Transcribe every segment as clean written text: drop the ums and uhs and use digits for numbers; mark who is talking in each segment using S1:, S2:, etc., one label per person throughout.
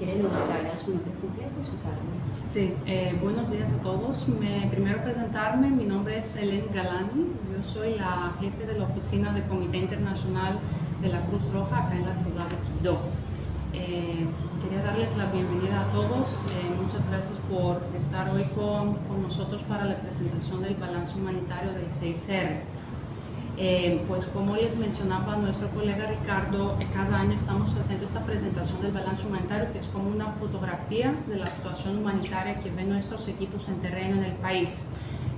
S1: quiere indicar su nombre completo y su cargo.
S2: Sí, buenos días a todos. Primero presentarme, mi nombre es Helen Galani, yo soy la jefe de la oficina del Comité Internacional de la Cruz Roja acá en la ciudad de Quibdó. Quería darles la bienvenida a todos, muchas gracias por estar hoy con nosotros para la presentación del balance humanitario del 6R. Pues como les mencionaba nuestro colega Ricardo, cada año estamos haciendo esta presentación del balance humanitario, que es como una fotografía de la situación humanitaria que ven nuestros equipos en terreno en el país.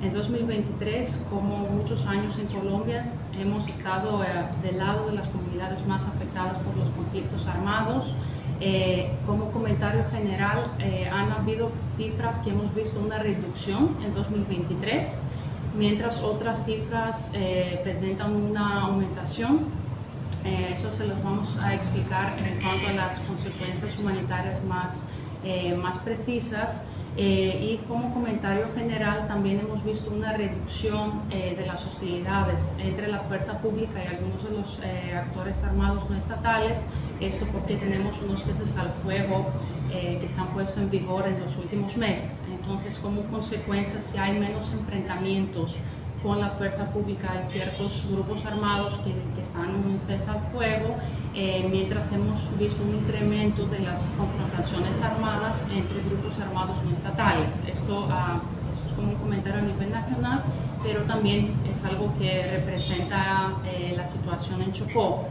S2: En 2023, como muchos años en Colombia, hemos estado del lado de las comunidades más afectadas por los conflictos armados. Como comentario general, han habido cifras que hemos visto una reducción en 2023, mientras otras cifras presentan una aumentación. Eso se los vamos a explicar en cuanto a las consecuencias humanitarias más precisas. Y como comentario general también hemos visto una reducción de las hostilidades entre la fuerza pública y algunos de los actores armados no estatales, esto porque tenemos unos ceses al fuego que se han puesto en vigor en los últimos meses. Entonces, como consecuencia, si hay menos enfrentamientos con la fuerza pública y ciertos grupos armados que están en un cese al fuego, mientras hemos visto un incremento de las confrontaciones armadas entre grupos armados no estatales. Esto es como un comentario a nivel nacional, pero también es algo que representa la situación en Chocó.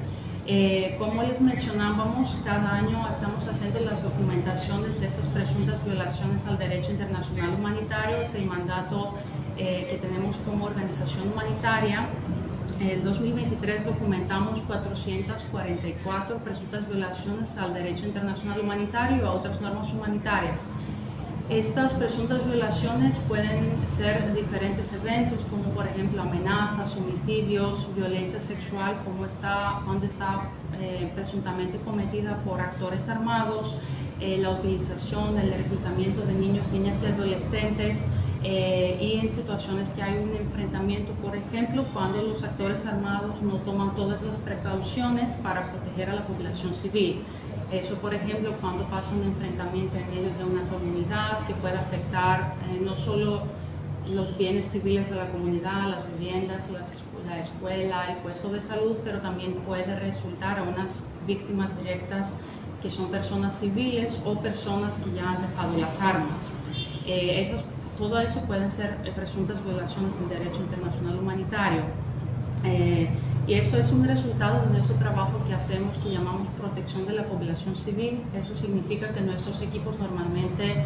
S2: Como les mencionábamos, cada año estamos haciendo las documentaciones de estas presuntas violaciones al derecho internacional humanitario. Es el mandato que tenemos como organización humanitaria. En 2023 documentamos 444 presuntas violaciones al derecho internacional humanitario y a otras normas humanitarias. Estas presuntas violaciones pueden ser diferentes eventos, como por ejemplo amenazas, homicidios, violencia sexual, cuando está presuntamente cometida por actores armados, la utilización, el reclutamiento de niños, niñas y adolescentes, y en situaciones que hay un enfrentamiento, por ejemplo, cuando los actores armados no toman todas las precauciones para proteger a la población civil. Eso, por ejemplo, cuando pasa un enfrentamiento en medio de una comunidad que puede afectar no solo los bienes civiles de la comunidad, las viviendas, la escuela, el puesto de salud, pero también puede resultar a unas víctimas directas que son personas civiles o personas que ya han dejado las armas. Todo eso pueden ser presuntas violaciones del derecho internacional humanitario. Y esto es un resultado de nuestro trabajo que hacemos, que llamamos protección de la población civil. Eso significa que nuestros equipos normalmente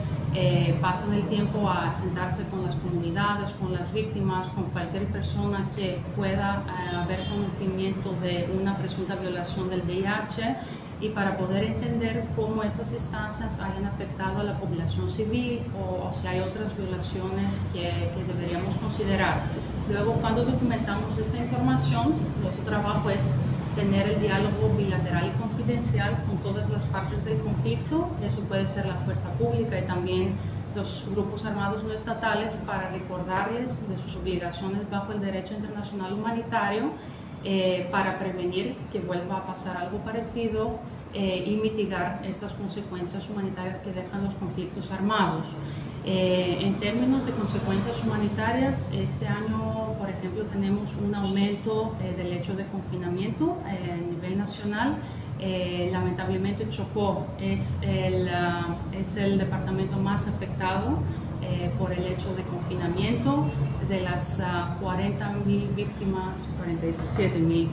S2: pasan el tiempo a sentarse con las comunidades, con las víctimas, con cualquier persona que pueda haber conocimiento de una presunta violación del VIH, y para poder entender cómo estas instancias hayan afectado a la población civil o si hay otras violaciones que deberíamos considerar. Luego, cuando documentamos esta información, nuestro trabajo es tener el diálogo bilateral y confidencial con todas las partes del conflicto. Eso puede ser la fuerza pública y también los grupos armados no estatales, para recordarles de sus obligaciones bajo el derecho internacional humanitario, para prevenir que vuelva a pasar algo parecido y mitigar estas consecuencias humanitarias que dejan los conflictos armados. En términos de consecuencias humanitarias, este año, por ejemplo, tenemos un aumento del hecho de confinamiento a nivel nacional. Lamentablemente Chocó es el departamento más afectado por el hecho de confinamiento. De las 40.000 víctimas, 47.000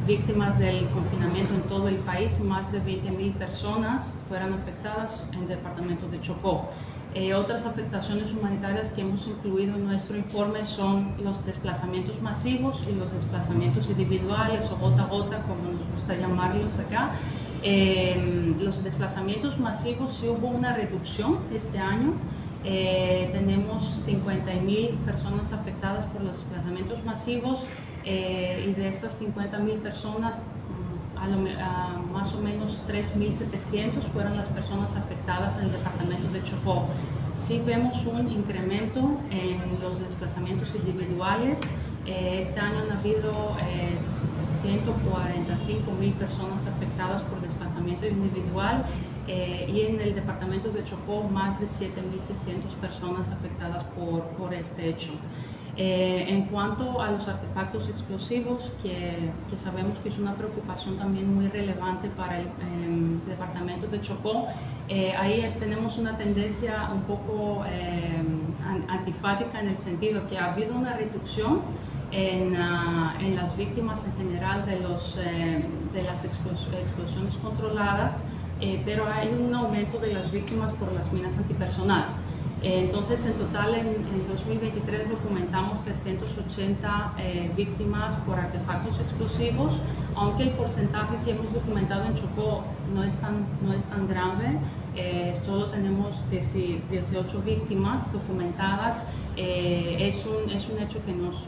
S2: víctimas del confinamiento en todo el país, más de 20.000 personas fueron afectadas en el departamento de Chocó. Otras afectaciones humanitarias que hemos incluido en nuestro informe son los desplazamientos masivos y los desplazamientos individuales, o gota a gota, como nos gusta llamarlos acá. Los desplazamientos masivos, sí hubo una reducción este año. Tenemos 50.000 personas afectadas por los desplazamientos masivos, y de estas 50.000 personas, más o menos 3.700 fueron las personas afectadas en el departamento de Chocó. Sí vemos un incremento en los desplazamientos individuales. Este año han habido 145.000 personas afectadas por desplazamiento individual. y en el departamento de Chocó más de 7.600 personas afectadas por este hecho. En cuanto a los artefactos explosivos, que sabemos que es una preocupación también muy relevante para el departamento de Chocó, ahí tenemos una tendencia un poco antifática en el sentido que ha habido una reducción en las víctimas en general de las explosiones controladas, pero hay un aumento de las víctimas por las minas antipersonal. Entonces, en total, en 2023 documentamos 380 víctimas por artefactos explosivos, aunque el porcentaje que hemos documentado en Chocó no es tan grave. Solo tenemos 18 víctimas documentadas. Es un hecho que nos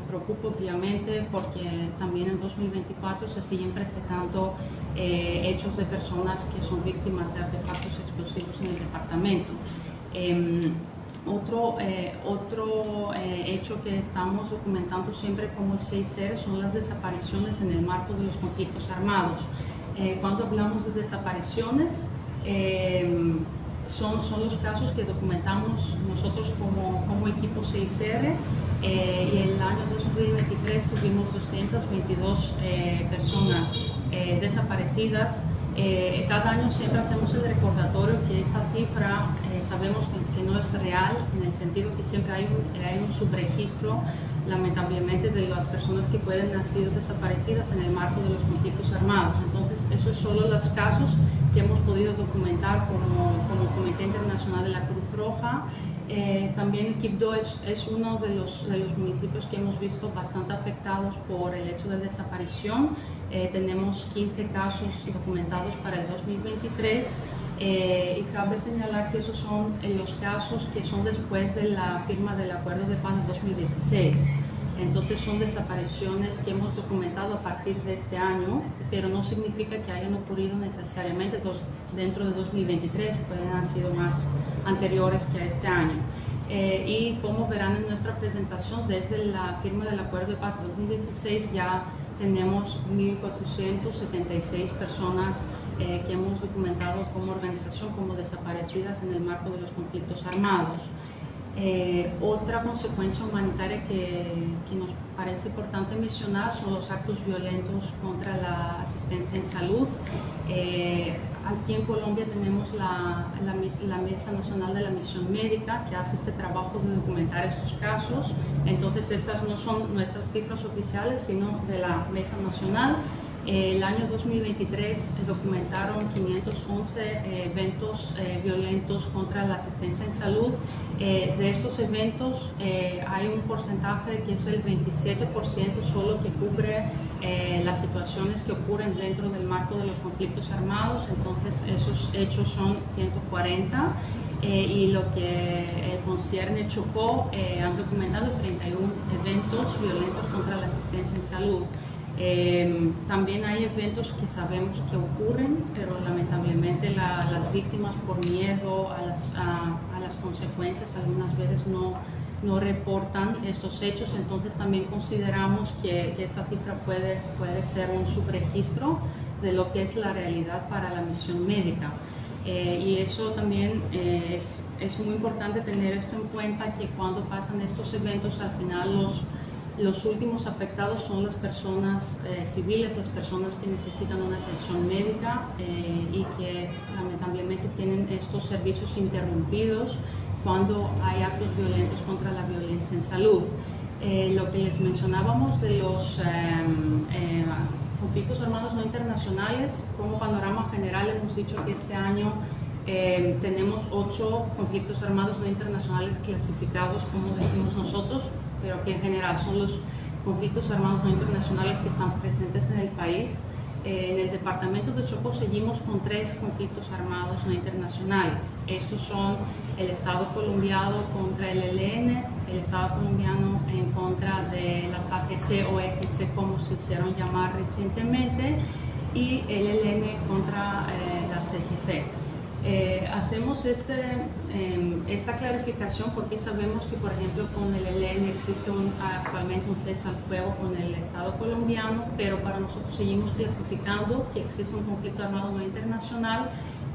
S2: preocupa, obviamente, porque también en 2024 se siguen presentando hechos de personas que son víctimas de artefactos explosivos en el departamento. Otro hecho que estamos documentando siempre como el 6R son las desapariciones en el marco de los conflictos armados. Cuando hablamos de desapariciones, son los casos que documentamos nosotros como equipo 6R, y el año 2023 tuvimos 222 personas desaparecidas. Cada año siempre hacemos el recordatorio que esta cifra sabemos que no es real, en el sentido que siempre hay un subregistro, lamentablemente, de las personas que pueden haber sido desaparecidas en el marco de los conflictos armados. Entonces, eso es solo los casos que hemos podido documentar como Comité Internacional de la Cruz Roja. También Quibdó es uno de los municipios que hemos visto bastante afectados por el hecho de desaparición. Tenemos 15 casos documentados para el 2023, y cabe señalar que esos son los casos que son después de la firma del Acuerdo de Paz de 2016. Entonces son desapariciones que hemos documentado a partir de este año, pero no significa que hayan ocurrido necesariamente dentro de 2023, pueden haber sido más anteriores que a este año. Y como verán en nuestra presentación, desde la firma del Acuerdo de Paz de 2016 ya tenemos 1.476 personas que hemos documentado como organización como desaparecidas en el marco de los conflictos armados. Otra consecuencia humanitaria que nos parece importante mencionar son los actos violentos contra la asistencia en salud. Aquí en Colombia tenemos la Mesa Nacional de la Misión Médica, que hace este trabajo de documentar estos casos. Entonces, estas no son nuestras cifras oficiales, sino de la Mesa Nacional. El año 2023 documentaron 511 eventos violentos contra la asistencia en salud. De estos eventos hay un porcentaje que es el 27% solo que cubre las situaciones que ocurren dentro del marco de los conflictos armados. Entonces esos hechos son 140. Y lo que concierne Chocó, han documentado 31 eventos violentos contra la asistencia en salud. También hay eventos que sabemos que ocurren, pero lamentablemente las víctimas, por miedo a las consecuencias, algunas veces no reportan estos hechos. Entonces también consideramos que esta cifra puede ser un subregistro de lo que es la realidad para la misión médica. Y eso también es muy importante tener esto en cuenta, que cuando pasan estos eventos, al final los últimos afectados son las personas civiles, las personas que necesitan una atención médica, y que lamentablemente tienen estos servicios interrumpidos cuando hay actos violentos contra la violencia en salud. Lo que les mencionábamos de los conflictos armados no internacionales, como panorama general hemos dicho que este año tenemos 8 conflictos armados no internacionales clasificados, como decimos nosotros, pero que en general son los conflictos armados no internacionales que están presentes en el país. En el departamento de Chocó seguimos con 3 conflictos armados no internacionales. Estos son el Estado colombiano contra el ELN, el Estado colombiano en contra de las AGC o EGC, como se hicieron llamar recientemente, y el ELN contra la CGC. Hacemos esta clarificación porque sabemos que, por ejemplo, con el ELN existe actualmente un cese al fuego con el Estado colombiano, pero para nosotros seguimos clasificando que existe un conflicto armado no internacional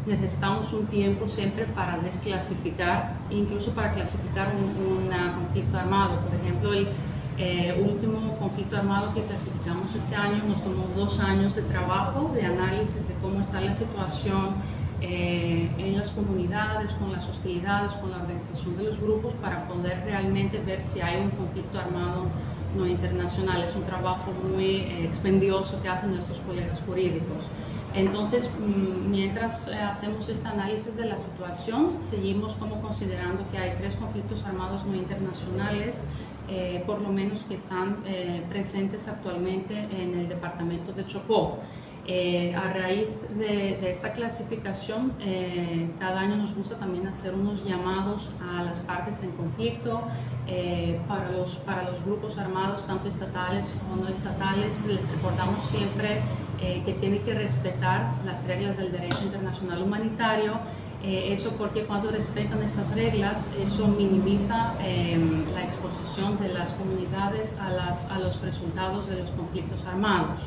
S2: necesitamos un tiempo siempre para desclasificar, incluso para clasificar un conflicto armado. Por ejemplo, el último conflicto armado que clasificamos este año nos tomó 2 años de trabajo, de análisis de cómo está la situación en las comunidades, con las hostilidades, con la organización de los grupos, para poder realmente ver si hay un conflicto armado no internacional. Es un trabajo muy expendioso que hacen nuestros colegas jurídicos. Entonces, mientras hacemos este análisis de la situación, seguimos como considerando que hay 3 conflictos armados no internacionales, por lo menos que están presentes actualmente en el departamento de Chocó. A raíz de esta clasificación, cada año nos gusta también hacer unos llamados a las partes en conflicto. Para los grupos armados, tanto estatales como no estatales, les recordamos siempre que tienen que respetar las reglas del derecho internacional humanitario. Eso porque cuando respetan esas reglas, eso minimiza la exposición de las comunidades a los resultados de los conflictos armados.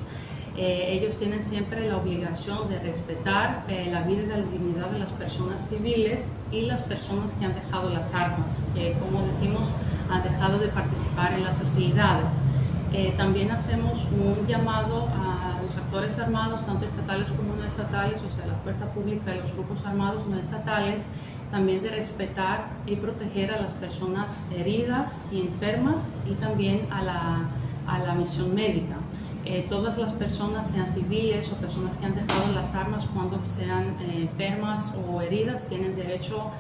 S2: Ellos tienen siempre la obligación de respetar la vida y la dignidad de las personas civiles y las personas que han dejado las armas, que, como decimos, han dejado de participar en las hostilidades. También hacemos un llamado a los actores armados, tanto estatales como no estatales, o sea, la fuerza pública y los grupos armados no estatales, también de respetar y proteger a las personas heridas y enfermas, y también a la misión médica. Todas las personas, sean civiles o personas que han dejado las armas, cuando sean enfermas o heridas, tienen derecho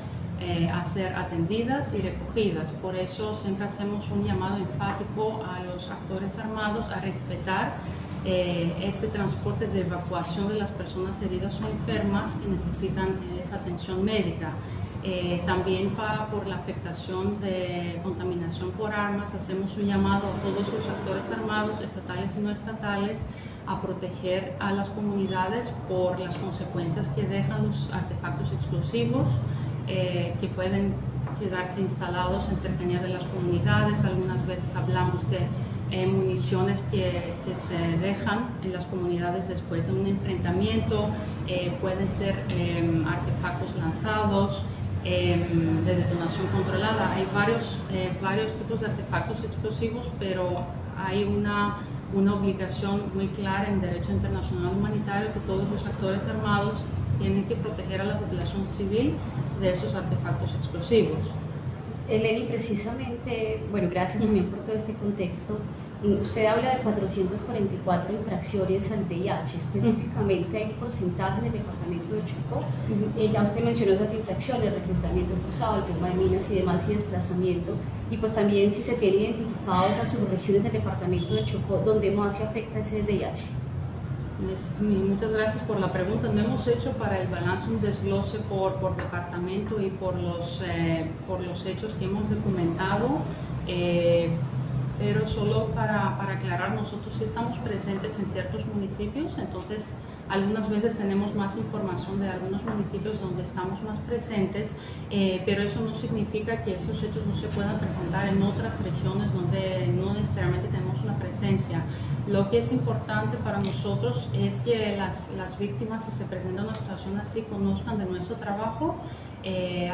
S2: a ser atendidas y recogidas. Por eso siempre hacemos un llamado enfático a los actores armados a respetar este transporte de evacuación de las personas heridas o enfermas que necesitan esa atención médica. También por la afectación de contaminación por armas, hacemos un llamado a todos los actores armados, estatales y no estatales, a proteger a las comunidades por las consecuencias que dejan los artefactos explosivos que pueden quedarse instalados en cercanía de las comunidades. Algunas veces hablamos de municiones que se dejan en las comunidades después de un enfrentamiento, pueden ser artefactos lanzados, de detonación controlada. Hay varios tipos de artefactos explosivos, pero hay una obligación muy clara en derecho internacional humanitario que todos los actores armados tienen que proteger a la población civil de esos artefactos explosivos.
S1: Eleni, precisamente, bueno, gracias también por todo este contexto. Usted habla de 444 infracciones al VIH, específicamente hay un porcentaje en el departamento de Chocó. Ya usted mencionó esas infracciones, reclutamiento cruzado, el tema de minas y demás y desplazamiento, y pues también si se tienen identificados esas subregiones del departamento de Chocó donde más se afecta ese VIH.
S2: Muchas gracias por la pregunta. No hemos hecho para el balance un desglose por departamento y por los hechos que hemos documentado, pero solo para aclarar, nosotros sí estamos presentes en ciertos municipios, entonces algunas veces tenemos más información de algunos municipios donde estamos más presentes, pero eso no significa que esos hechos no se puedan presentar en otras regiones donde no necesariamente tenemos una presencia. Lo que es importante para nosotros es que las víctimas, si se presenta una situación así, conozcan de nuestro trabajo,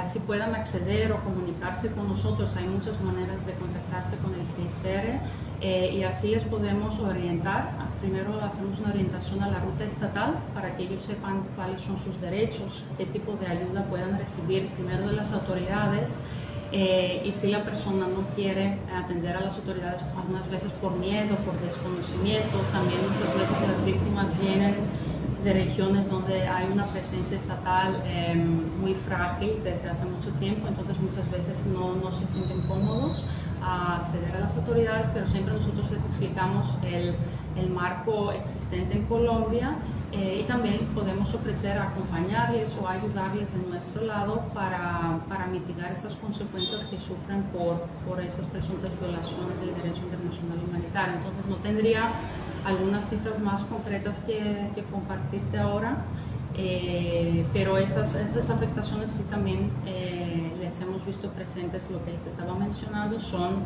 S2: así puedan acceder o comunicarse con nosotros. Hay muchas maneras de contactarse con el CICR, y así les podemos orientar. Primero hacemos una orientación a la ruta estatal para que ellos sepan cuáles son sus derechos, qué tipo de ayuda puedan recibir primero de las autoridades. Y si la persona no quiere atender a las autoridades, algunas veces por miedo, por desconocimiento, también muchas veces las víctimas vienen de regiones donde hay una presencia estatal muy frágil desde hace mucho tiempo, entonces muchas veces no se sienten cómodos a acceder a las autoridades, pero siempre nosotros les explicamos el marco existente en Colombia, y también podemos ofrecer acompañarles o ayudarles de nuestro lado para mitigar estas consecuencias que sufren por estas presuntas violaciones del derecho internacional humanitario. Entonces no tendría algunas cifras más concretas que compartirte ahora, pero esas afectaciones sí también les hemos visto presentes. Lo que les estaba mencionando son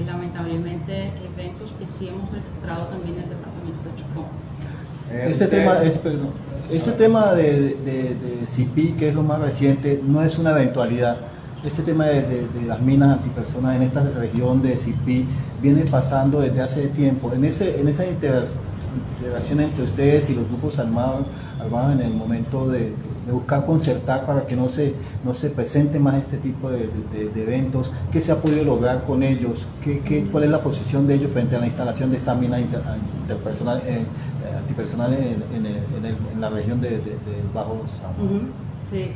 S2: lamentablemente eventos que sí hemos registrado también en el departamento de Chocó.
S3: Este tema de CIPI, que es lo más reciente, no es una eventualidad. Este tema de las minas antipersonas en esta región de CIPI viene pasando desde hace tiempo. En esa integración entre ustedes y los grupos armados en el momento de buscar concertar para que no se presente más este tipo de eventos, ¿qué se ha podido lograr con ellos? ¿Cuál es la posición de ellos frente a la instalación de esta mina antipersonal en la región del Bajo Samoa?
S2: Sí,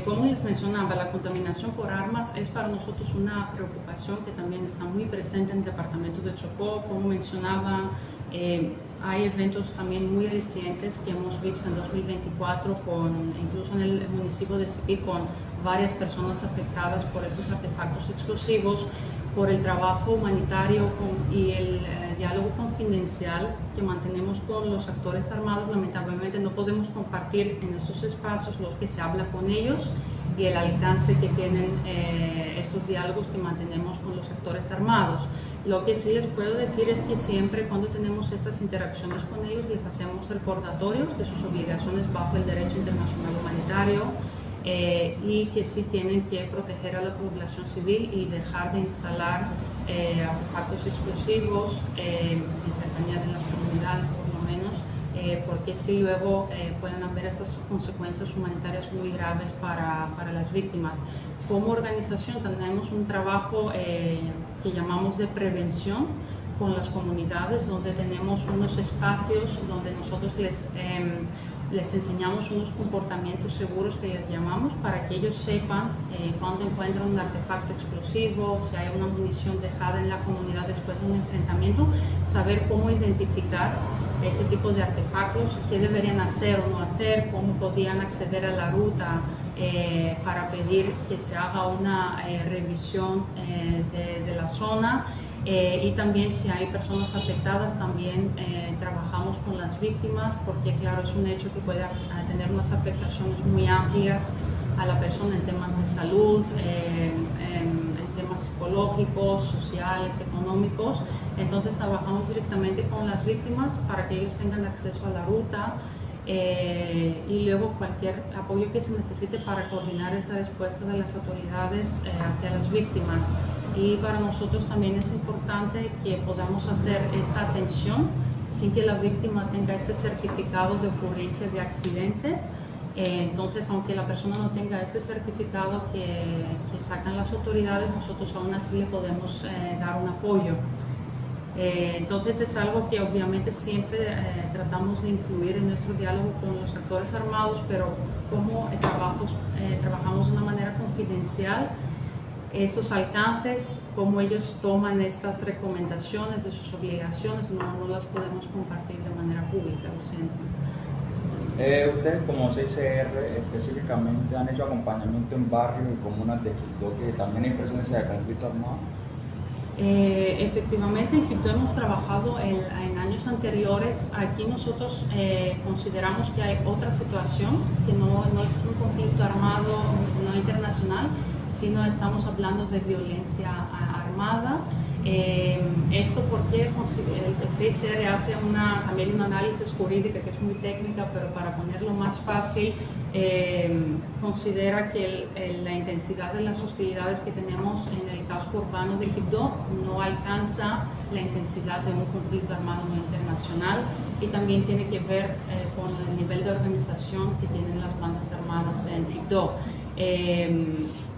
S2: como les mencionaba, la contaminación por armas es para nosotros una preocupación que también está muy presente en el departamento de Chocó. Como mencionaba, hay eventos también muy recientes que hemos visto en 2024, incluso en el municipio de CIPI, con varias personas afectadas por esos artefactos explosivos, por el trabajo humanitario y el diálogo confidencial que mantenemos con los actores armados. Lamentablemente no podemos compartir en estos espacios lo que se habla con ellos y el alcance que tienen estos diálogos que mantenemos con los actores armados. Lo que sí les puedo decir es que siempre cuando tenemos estas interacciones con ellos les hacemos recordatorios de sus obligaciones bajo el derecho internacional humanitario, y que sí tienen que proteger a la población civil y dejar de instalar artefactos explosivos en cercanía de las comunidades, por lo menos, porque sí luego pueden haber esas consecuencias humanitarias muy graves para las víctimas. Como organización tenemos un trabajo que llamamos de prevención con las comunidades, donde tenemos unos espacios donde nosotros les enseñamos unos comportamientos seguros que les llamamos, para que ellos sepan cuando encuentran un artefacto explosivo, si hay una munición dejada en la comunidad después de un enfrentamiento, saber cómo identificar ese tipo de artefactos, qué deberían hacer o no hacer, cómo podían acceder a la ruta para pedir que se haga una revisión de la zona. Y también si hay personas afectadas, también trabajamos con las víctimas, porque claro, es un hecho que puede tener unas afectaciones muy amplias a la persona en temas de salud, en temas psicológicos, sociales, económicos. Entonces trabajamos directamente con las víctimas para que ellos tengan acceso a la ruta, y luego cualquier apoyo que se necesite para coordinar esa respuesta de las autoridades hacia las víctimas. Y para nosotros también es importante que podamos hacer esta atención sin que la víctima tenga este certificado de ocurrencia de accidente. Entonces, aunque la persona no tenga ese certificado que sacan las autoridades, nosotros aún así le podemos dar un apoyo. Entonces es algo que obviamente siempre tratamos de incluir en nuestro diálogo con los actores armados, pero como trabajamos de una manera confidencial, estos alcances, cómo ellos toman estas recomendaciones de sus obligaciones, no las podemos compartir de manera pública, lo siento.
S4: Ustedes como CICR específicamente han hecho acompañamiento en barrios y comunas de Quibdó que también hay presencia de conflicto armado.
S2: Efectivamente, en Quibdó hemos trabajado en años anteriores. Aquí nosotros consideramos que hay otra situación, que no es un conflicto armado no internacional, sino estamos hablando de violencia armada. Esto porque el CICR hace también un análisis jurídico que es muy técnica, pero para ponerlo más fácil, considera que la intensidad de las hostilidades que tenemos en el casco urbano de Quibdó no alcanza la intensidad de un conflicto armado no internacional, y también tiene que ver con el nivel de organización que tienen las bandas armadas en Quibdó.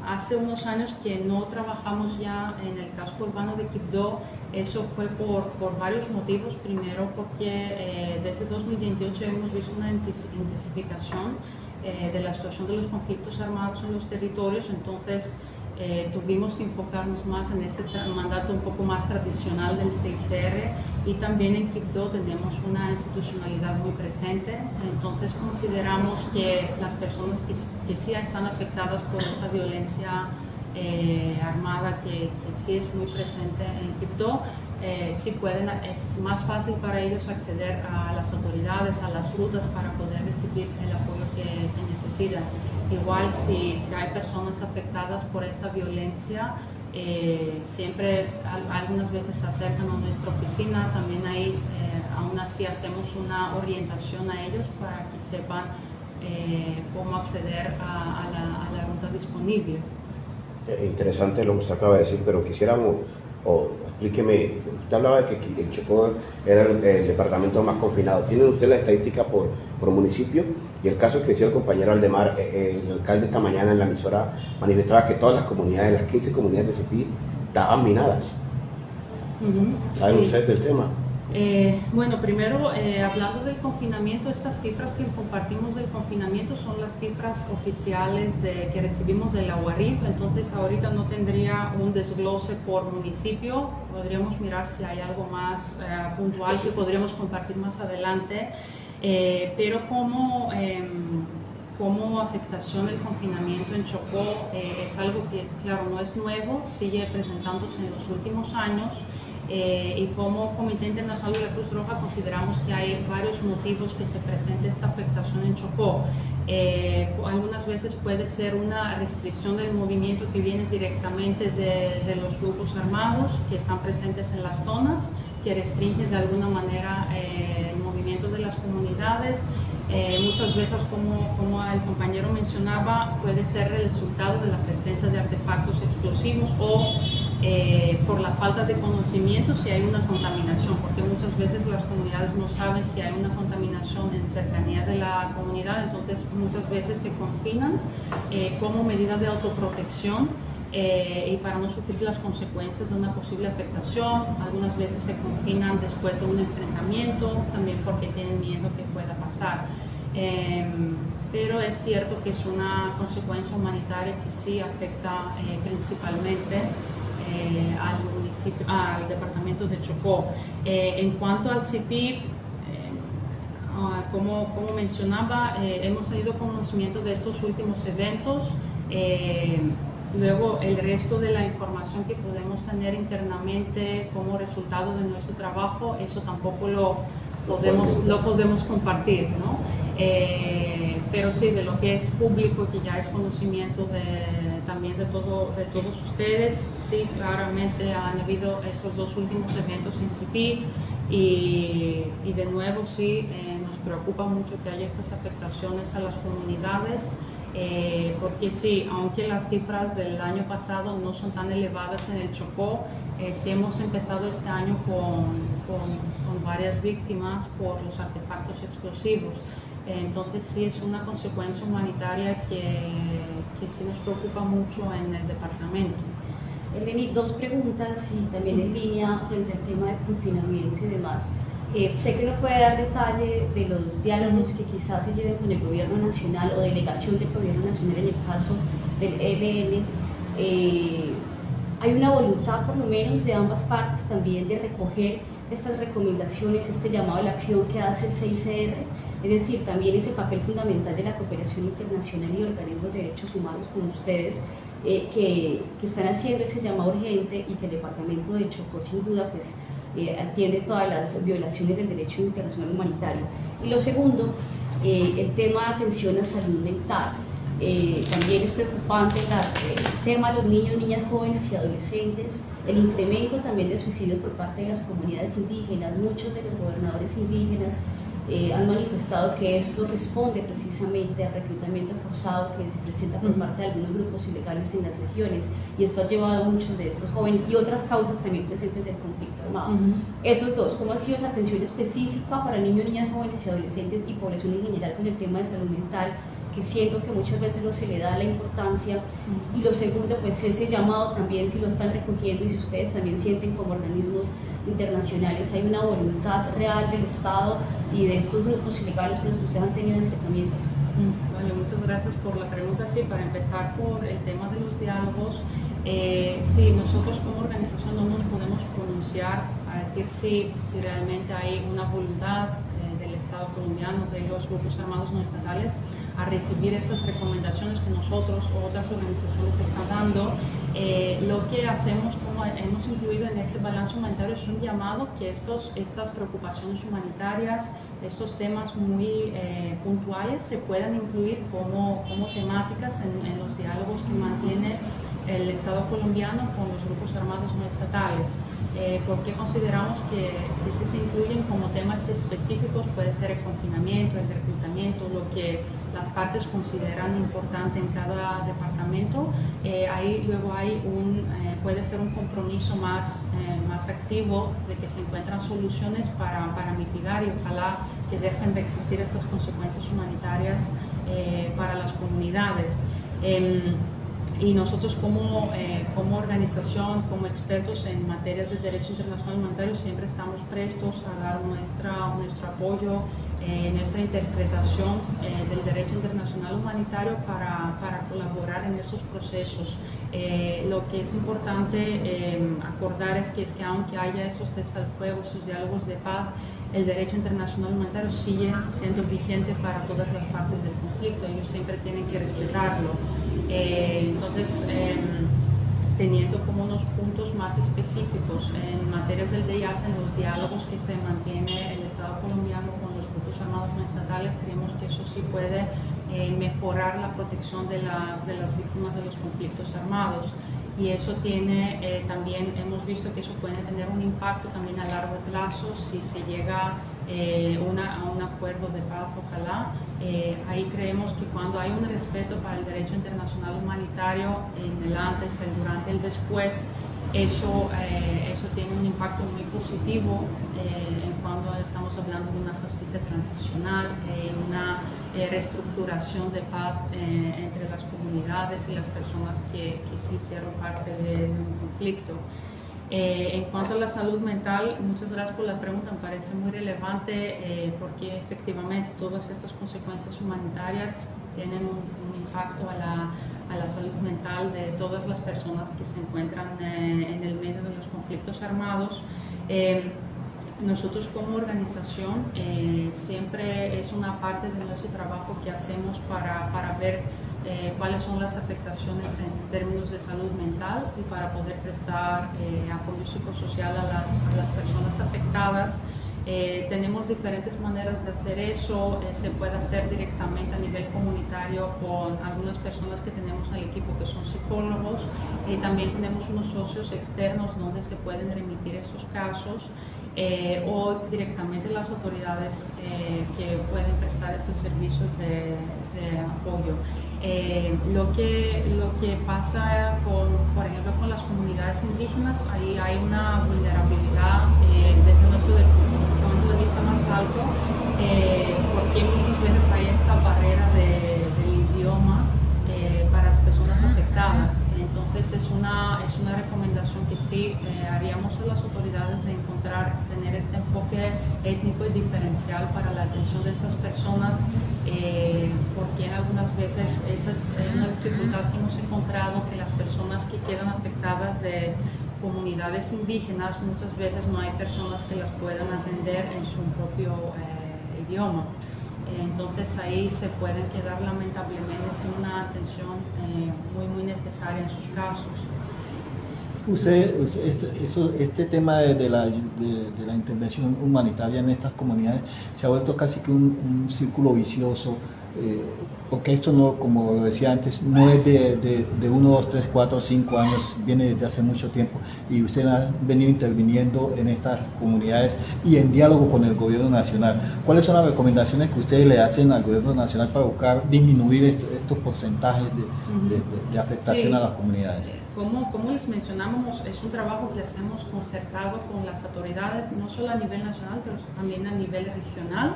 S2: Hace unos años que no trabajamos ya en el casco urbano de Quibdó. Eso fue por varios motivos. Primero, porque desde 2028 hemos visto una intensificación de la situación de los conflictos armados en los territorios. Entonces tuvimos que enfocarnos más en este mandato un poco más tradicional del CICR, y también en Quibdó tenemos una institucionalidad muy presente. Entonces consideramos que las personas que sí están afectadas por esta violencia armada que sí es muy presente en Quibdó, sí es más fácil para ellos acceder a las autoridades, a las rutas, para poder recibir el apoyo que necesitan. Igual si hay personas afectadas por esta violencia, Siempre algunas veces se acercan a nuestra oficina, también ahí aún así hacemos una orientación a ellos para que sepan cómo acceder a la ruta disponible.
S5: Interesante lo que usted acaba de decir, pero quisiéramos, explíqueme, usted hablaba de que el Chocó era el departamento más confinado. ¿Tienen ustedes la estadística por municipio? Y el caso que decía el compañero Aldemar, el alcalde esta mañana en la emisora manifestaba que todas las comunidades, las 15 comunidades de CIPI, estaban minadas. ¿Saben ustedes del tema?
S2: Bueno, primero, hablando del confinamiento, estas cifras que compartimos del confinamiento son las cifras oficiales que recibimos de la UARIF, entonces ahorita no tendría un desglose por municipio, podríamos mirar si hay algo más puntual que podríamos compartir más adelante, pero como afectación del confinamiento en Chocó es algo que, claro, no es nuevo, sigue presentándose en los últimos años. Y como Comité Internacional de la Cruz Roja consideramos que hay varios motivos que se presente esta afectación en Chocó. Algunas veces puede ser una restricción del movimiento que viene directamente de los grupos armados que están presentes en las zonas, que restringen de alguna manera el movimiento de las comunidades. Muchas veces, como el compañero mencionaba, puede ser el resultado de la presencia de artefactos explosivos o por la falta de conocimiento si hay una contaminación, porque muchas veces las comunidades no saben si hay una contaminación en cercanía de la comunidad, entonces muchas veces se confinan como medida de autoprotección y para no sufrir las consecuencias de una posible afectación. Algunas veces se confinan después de un enfrentamiento, también porque tienen miedo que pueda pasar. Pero es cierto que es una consecuencia humanitaria que sí afecta principalmente al departamento de Chocó. En cuanto al CIPI, como mencionaba, hemos tenido conocimiento de estos últimos eventos. Luego, el resto de la información que podemos tener internamente como resultado de nuestro trabajo, eso tampoco lo podemos compartir, ¿no? Pero sí, de lo que es público, que ya es conocimiento también de todos ustedes, sí, claramente han habido esos dos últimos eventos en CIPI y de nuevo sí, nos preocupa mucho que haya estas afectaciones a las comunidades. Porque sí, aunque las cifras del año pasado no son tan elevadas en el Chocó, sí hemos empezado este año con varias víctimas por los artefactos explosivos. Entonces sí es una consecuencia humanitaria que sí nos preocupa mucho en el departamento.
S1: Eleni, dos preguntas y también en línea frente al tema del confinamiento y demás. Sé que no puede dar detalle de los diálogos que quizás se lleven con el gobierno nacional o delegación del gobierno nacional en el caso del ELN. Hay una voluntad por lo menos de ambas partes también de recoger estas recomendaciones, este llamado a la acción que hace el CICR, es decir, también ese papel fundamental de la cooperación internacional y organismos de derechos humanos como ustedes, que están haciendo ese llamado urgente y que el departamento de Chocó sin duda pues atiende todas las violaciones del derecho internacional humanitario. Y lo segundo, el tema de atención a salud mental. También es preocupante el tema de los niños, niñas, jóvenes y adolescentes, el incremento también de suicidios por parte de las comunidades indígenas. Muchos de los gobernadores indígenas han manifestado que esto responde precisamente al reclutamiento forzado que se presenta por parte de algunos grupos ilegales en las regiones, y esto ha llevado a muchos de estos jóvenes y otras causas también presentes del conflicto armado. Esos dos, ¿cómo ha sido esa atención específica para niños, niñas, jóvenes y adolescentes y población en general con el tema de salud mental, que siento que muchas veces no se le da la importancia? Y lo segundo, pues ese llamado también, si lo están recogiendo y si ustedes también sienten como organismos internacionales, hay una voluntad real del Estado y de estos grupos ilegales con los que ustedes han tenido acercamientos.
S2: Vale, muchas gracias por la pregunta. Sí, para empezar por el tema de los diálogos, sí, nosotros como organización no nos podemos pronunciar a decir si realmente hay una voluntad del Estado colombiano, de los grupos armados no estatales, a recibir estas recomendaciones que nosotros o otras organizaciones están dando. Lo que hacemos, como hemos incluido en este balance humanitario, es un llamado que estas preocupaciones humanitarias estos temas muy puntuales se puedan incluir como temáticas en los diálogos que mantiene el Estado colombiano con los grupos armados no estatales. Porque consideramos que si se incluyen como temas específicos puede ser el confinamiento, el reclutamiento, lo que las partes consideran importante en cada departamento. Ahí luego hay puede ser un compromiso más activo de que se encuentran soluciones para mitigar y ojalá que dejen de existir estas consecuencias humanitarias para las comunidades. Y nosotros como organización, como expertos en materias de derecho internacional humanitario, siempre estamos prestos a dar nuestro apoyo, nuestra interpretación del derecho internacional humanitario para colaborar en estos procesos. Lo que es importante acordar es que aunque haya esos cesar el fuego, esos diálogos de paz, el derecho internacional humanitario sigue siendo vigente para todas las partes del conflicto, ellos siempre tienen que respetarlo. Entonces, teniendo como unos puntos más específicos en materias del VIH, en los diálogos que se mantiene el Estado colombiano con los grupos armados no estatales, creemos que eso sí puede mejorar la protección de las víctimas de los conflictos armados. Y eso tiene también, hemos visto que eso puede tener un impacto también a largo plazo si se llega a un acuerdo de paz, ojalá. Ahí creemos que cuando hay un respeto para el derecho internacional humanitario en el antes, el durante, el después, eso tiene un impacto muy positivo cuando estamos hablando de una justicia transicional, una reestructuración de paz entre las comunidades y las personas que sí hicieron parte de un conflicto. En cuanto a la salud mental, muchas gracias por la pregunta, me parece muy relevante porque efectivamente todas estas consecuencias humanitarias tienen un impacto a la salud mental de todas las personas que se encuentran en el medio de los conflictos armados. Nosotros como organización siempre es una parte de nuestro trabajo que hacemos para ver cuáles son las afectaciones en términos de salud mental y para poder prestar apoyo psicosocial a las personas afectadas. Tenemos diferentes maneras de hacer eso, se puede hacer directamente a nivel comunitario con algunas personas que tenemos en el equipo que son psicólogos, también tenemos unos socios externos donde se pueden remitir esos casos. O directamente las autoridades que pueden prestar estos servicios de apoyo. Lo que pasa por ejemplo, con las comunidades indígenas, ahí hay una vulnerabilidad desde nuestro punto de vista más alto, porque muchas veces hay esta barrera del idioma para las personas afectadas. Entonces es una recomendación que sí haríamos a las autoridades de tener este enfoque étnico y diferencial para la atención de estas personas, porque algunas veces esa es una dificultad que hemos encontrado, que las personas que quedan afectadas de comunidades indígenas, muchas veces no hay personas que las puedan atender en su propio idioma. Entonces ahí se pueden quedar lamentablemente sin una atención muy necesaria en sus casos.
S3: Este tema de la intervención humanitaria en estas comunidades se ha vuelto casi que un círculo vicioso, porque esto no, como lo decía antes, no es de 1, 2, 3, 4, 5 años, viene desde hace mucho tiempo y ustedes han venido interviniendo en estas comunidades y en diálogo con el gobierno nacional. ¿Cuáles son las recomendaciones que ustedes le hacen al gobierno nacional para buscar disminuir estos porcentajes de afectación a las comunidades?
S2: Como les mencionamos, es un trabajo que hacemos concertado con las autoridades, no solo a nivel nacional, pero también a nivel regional,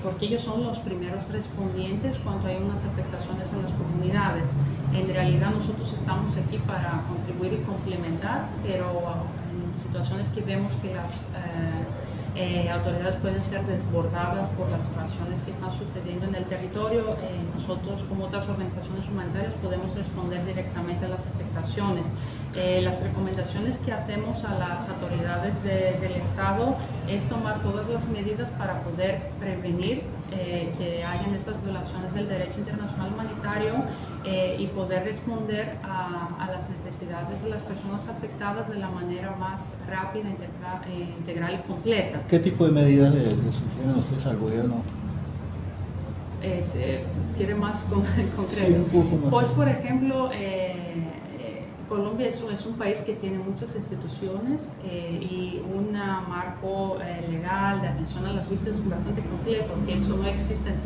S2: porque ellos son los primeros respondientes cuando hay unas afectaciones en las comunidades. En realidad nosotros estamos aquí para contribuir y complementar, pero en situaciones que vemos que las autoridades pueden ser desbordadas por las situaciones que están sucediendo en el territorio, nosotros como otras organizaciones humanitarias podemos responder directamente a las afectaciones. Las recomendaciones que hacemos a las autoridades del Estado es tomar todas las medidas para poder prevenir que hayan estas violaciones del derecho internacional humanitario y poder responder a las necesidades de las personas afectadas de la manera más rápida, integral y completa.
S3: ¿Qué tipo de medidas le sugieren ustedes al gobierno?
S2: ¿Quiere más concreto?
S3: Sí, un poco más.
S2: Pues, por ejemplo, Colombia es un país que tiene muchas instituciones y un marco legal de atención a las víctimas bastante completo, que eso no existe en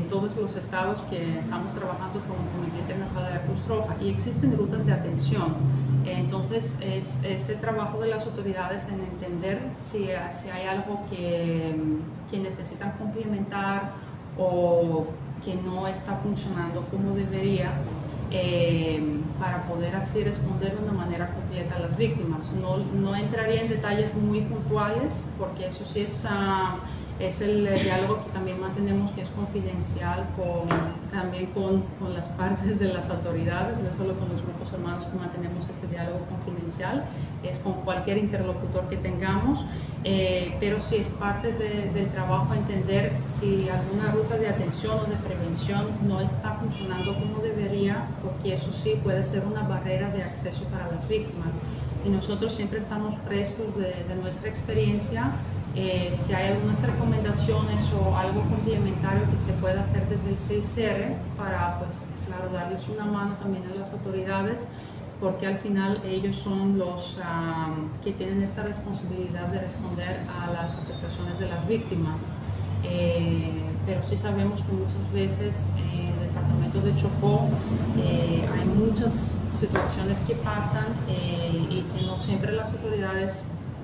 S2: todos los estados que estamos trabajando con el Comité Internacional de la Cruz Roja, y existen rutas de atención. Entonces, es el trabajo de las autoridades en entender si hay algo que necesitan complementar o que no está funcionando como debería, para poder así responder de una manera completa a las víctimas. No entraría en detalles muy puntuales, porque eso sí es el diálogo que también mantenemos, que es confidencial también con las partes de las autoridades, no solo con los grupos hermanos que mantenemos este diálogo confidencial, es con cualquier interlocutor que tengamos, pero sí es parte del trabajo entender si alguna ruta de atención o de prevención no está funcionando como debería, porque eso sí puede ser una barrera de acceso para las víctimas. Y nosotros siempre estamos prestos desde nuestra experiencia. Si hay algunas recomendaciones o algo complementario que se pueda hacer desde el CICR para, pues, claro, darles una mano también a las autoridades, porque al final ellos son los que tienen esta responsabilidad de responder a las afectaciones de las víctimas. Pero sí sabemos que muchas veces en el departamento de Chocó hay muchas situaciones que pasan y que no siempre las autoridades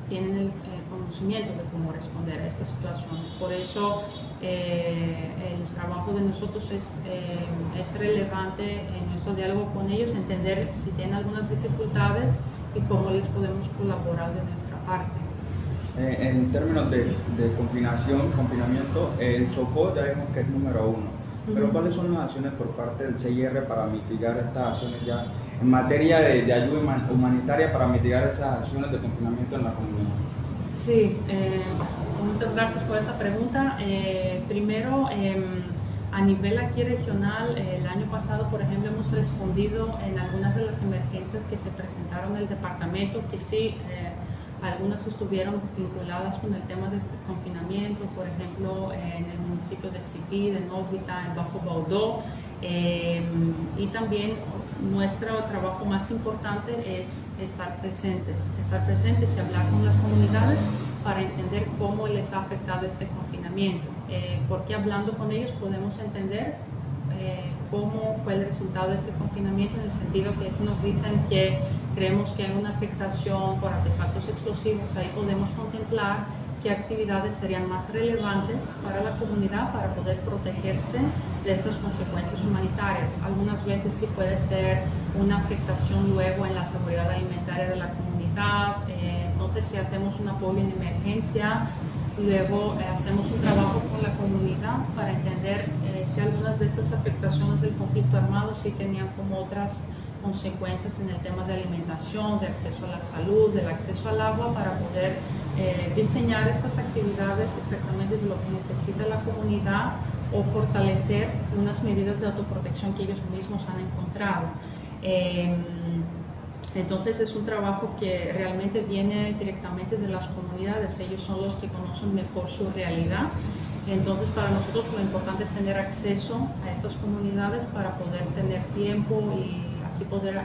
S2: tienen el conocimiento de cómo responder a estas situaciones. Por eso el trabajo de nosotros es relevante en nuestro diálogo con ellos, entender si tienen algunas dificultades y cómo les podemos colaborar de nuestra parte.
S4: En términos de confinamiento, el Chocó ya vemos que es número 1, pero ¿cuáles son las acciones por parte del CIR para mitigar estas acciones ya en materia de ayuda humanitaria, para mitigar esas acciones de confinamiento en la comunidad?
S2: Sí, muchas gracias por esa pregunta. Primero, a nivel aquí regional, el año pasado, por ejemplo, hemos respondido en algunas de las emergencias que se presentaron en el departamento, que sí, algunas estuvieron vinculadas con el tema del confinamiento, por ejemplo, en el municipio de Sipí, de Novita, en Bajo Baudó, y también nuestro trabajo más importante es estar presentes y hablar con las comunidades para entender cómo les ha afectado este confinamiento, porque hablando con ellos podemos entender cómo fue el resultado de este confinamiento, en el sentido que si nos dicen que creemos que hay una afectación por artefactos explosivos, ahí podemos contemplar qué actividades serían más relevantes para la comunidad para poder protegerse de estas consecuencias humanitarias. Algunas veces sí puede ser una afectación luego en la seguridad alimentaria de la comunidad, entonces si hacemos un apoyo en emergencia, luego hacemos un trabajo con la comunidad para entender si algunas de estas afectaciones del conflicto armado sí tenían como otras consecuencias en el tema de alimentación, de acceso a la salud, del acceso al agua, para poder diseñar estas actividades exactamente de lo que necesita la comunidad o fortalecer unas medidas de autoprotección que ellos mismos han encontrado. Entonces es un trabajo que realmente viene directamente de las comunidades, ellos son los que conocen mejor su realidad. Entonces para nosotros lo importante es tener acceso a estas comunidades para poder tener tiempo y así poder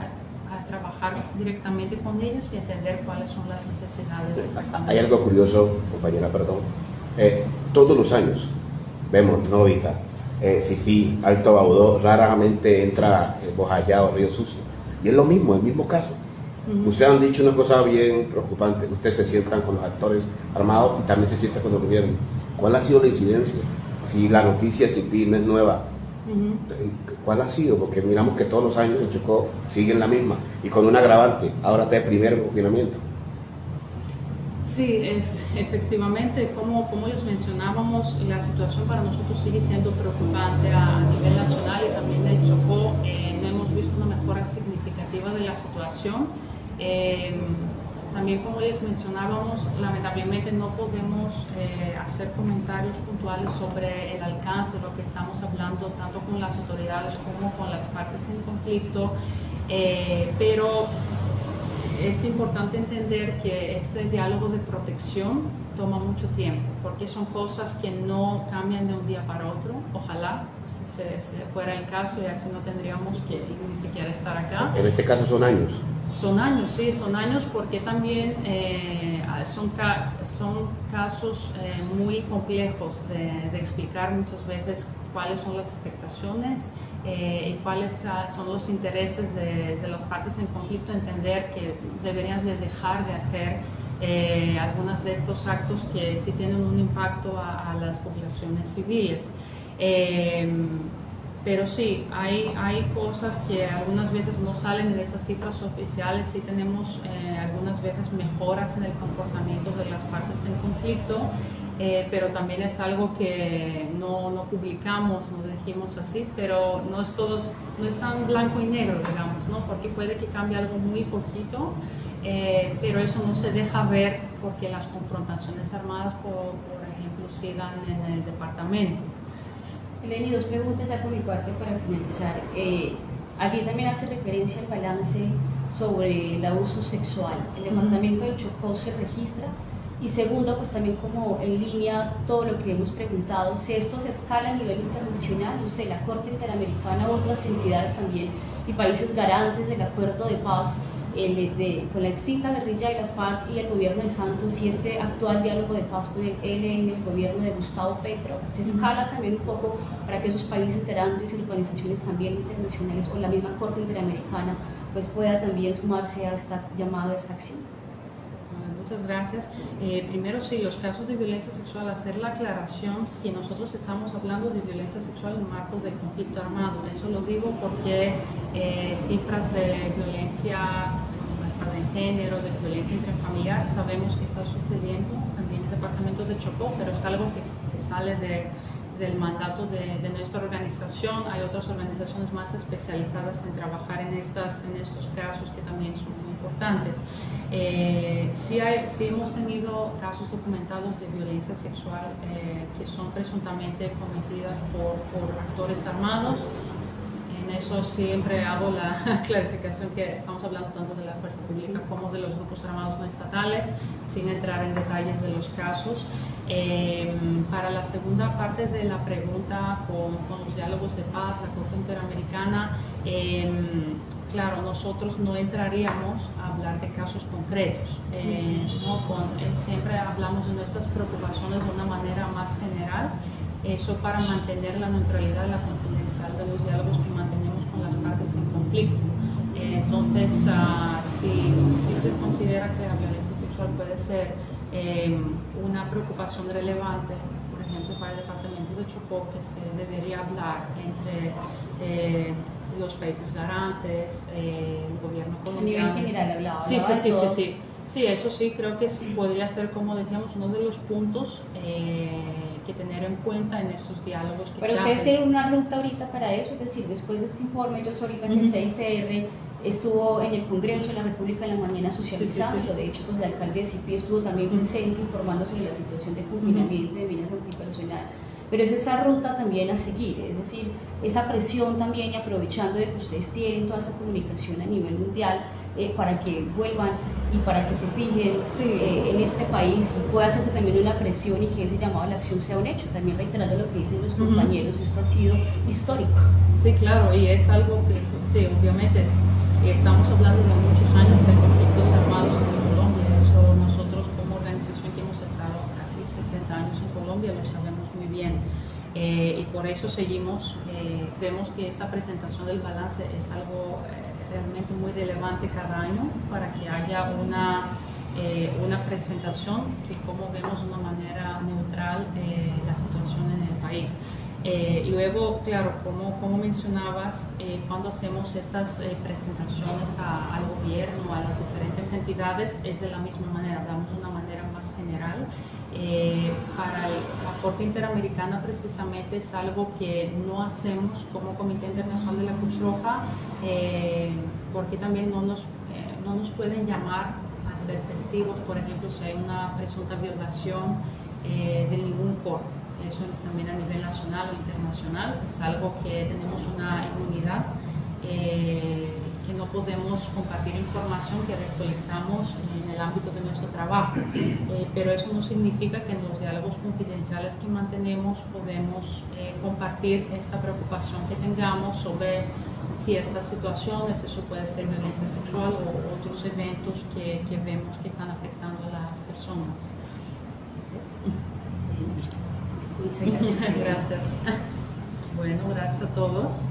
S2: trabajar directamente con ellos y entender cuáles son las necesidades.
S5: Hay algo curioso, compañera, perdón. Todos los años vemos Novita, Sipí, Alto Baudó, raramente entra Bojayá o Río Sucio. Y es lo mismo, el mismo caso. Ustedes han dicho una cosa bien preocupante. Ustedes se sientan con los actores armados y también se sientan con el gobierno. ¿Cuál ha sido la incidencia? Si la noticia de Sipí no es nueva, ¿cuál ha sido? Porque miramos que todos los años en Chocó siguen la misma y con un agravante. Ahora está el primer confinamiento.
S2: Sí, efectivamente, como les mencionábamos, la situación para nosotros sigue siendo preocupante a nivel nacional y también en Chocó. No hemos visto una mejora significativa de la situación. También también, como les mencionábamos, lamentablemente no podemos hacer comentarios puntuales sobre el alcance de lo que estamos hablando, tanto con las autoridades como con las partes en conflicto, pero es importante entender que este diálogo de protección toma mucho tiempo, porque son cosas que no cambian de un día para otro. Ojalá se fuera el caso y así no tendríamos que ni siquiera estar acá.
S5: En este caso son años.
S2: Son años, sí, son años, porque también son casos muy complejos de explicar muchas veces cuáles son las afectaciones y cuáles son los intereses de las partes en conflicto, entender que deberían de dejar de hacer algunos de estos actos que sí tienen un impacto a las poblaciones civiles. Pero sí, hay cosas que algunas veces no salen de esas cifras oficiales, sí tenemos algunas veces mejoras en el comportamiento de las partes en conflicto, pero también es algo que no publicamos, no dijimos así, pero no es todo, no es tan blanco y negro, digamos, ¿no? Porque puede que cambie algo muy poquito, pero eso no se deja ver porque las confrontaciones armadas, por ejemplo, sigan en el departamento.
S1: Eleni, dos preguntas ya por mi parte para finalizar. Aquí también hace referencia al balance sobre el abuso sexual. El departamento del Chocó se registra. Y segundo, pues también como en línea todo lo que hemos preguntado, si esto se escala a nivel internacional, no sé, la Corte Interamericana, otras entidades también y países garantes del acuerdo de paz con la extinta guerrilla de la FARC y el gobierno de Santos y este actual diálogo de paz con el ELN, el gobierno de Gustavo Petro, se escala también un poco para que esos países garantes y organizaciones también internacionales o la misma Corte Interamericana pues pueda también sumarse a esta llamada, a esta acción.
S2: Muchas gracias. Primero, sí, los casos de violencia sexual, hacer la aclaración que nosotros estamos hablando de violencia sexual en marcos de conflicto armado. Eso lo digo porque cifras de violencia basada en género, de violencia intrafamiliar, sabemos que está sucediendo también en el departamento de Chocó, pero es algo que sale del mandato de nuestra organización. Hay otras organizaciones más especializadas en trabajar en estos casos que también son muy importantes. Sí hemos tenido casos documentados de violencia sexual que son presuntamente cometidas por actores armados. En eso siempre hago la clarificación que estamos hablando tanto de la fuerza pública como de los grupos armados no estatales, sin entrar en detalles de los casos. Para la segunda parte de la pregunta con los diálogos de paz, la Corte Interamericana, claro, nosotros no entraríamos a hablar de casos concretos, siempre hablamos de nuestras preocupaciones de una manera más general, eso para mantener la neutralidad y la confidencialidad de los diálogos que mantenemos con las partes en conflicto. Entonces, si se considera que la violencia sexual puede ser una preocupación relevante, por ejemplo, para el departamento de Chocó, que se debería hablar entre los países garantes, el gobierno colombiano.
S1: A nivel general hablaba.
S2: Sí, eso sí, creo que sí podría ser, como decíamos, uno de los puntos que tener en cuenta en estos diálogos que
S1: pero
S2: se
S1: ustedes
S2: hacen.
S1: tienen una ruta ahorita para eso, es decir, después de este informe, yo ahorita en el CICR estuvo en el Congreso de la República en la mañana socializando,
S2: Sí.
S1: De hecho, pues el alcalde de Sipi estuvo también presente informando sobre la situación de confinamiento de medidas antipersonal. Pero es esa ruta también a seguir, es decir, esa presión también y aprovechando de que ustedes tienen toda esa comunicación a nivel mundial para que vuelvan y para que se fijen en este país y pueda hacerse también una presión y que ese llamado a la acción sea un hecho. También reiterando lo que dicen los compañeros, esto ha sido histórico.
S2: Sí, claro, y es algo que, sí, obviamente estamos hablando de muchos años de conflictos armados en Colombia. Eso nosotros como organización que hemos estado casi 60 años en Colombia lo sabemos muy bien. Y por eso seguimos, creemos que esta presentación del balance es algo realmente muy relevante cada año para que haya una presentación que como vemos de una manera neutral la situación en el país. Y luego, claro, como mencionabas, cuando hacemos estas presentaciones al gobierno, a las diferentes entidades, es de la misma manera, hablamos de una manera más general. Para la Corte Interamericana precisamente es algo que no hacemos como Comité Internacional de la Cruz Roja, porque también no nos pueden llamar a ser testigos, por ejemplo, si hay una presunta violación de ningún corte. Eso también a nivel nacional o internacional es algo que tenemos una inmunidad, que no podemos compartir información que recolectamos en el ámbito de nuestro trabajo, pero eso no significa que en los diálogos confidenciales que mantenemos podemos compartir esta preocupación que tengamos sobre ciertas situaciones. Eso puede ser violencia sexual o otros eventos que vemos que están afectando a las personas.
S1: Muchas gracias.
S2: Gracias. Bueno, gracias a todos.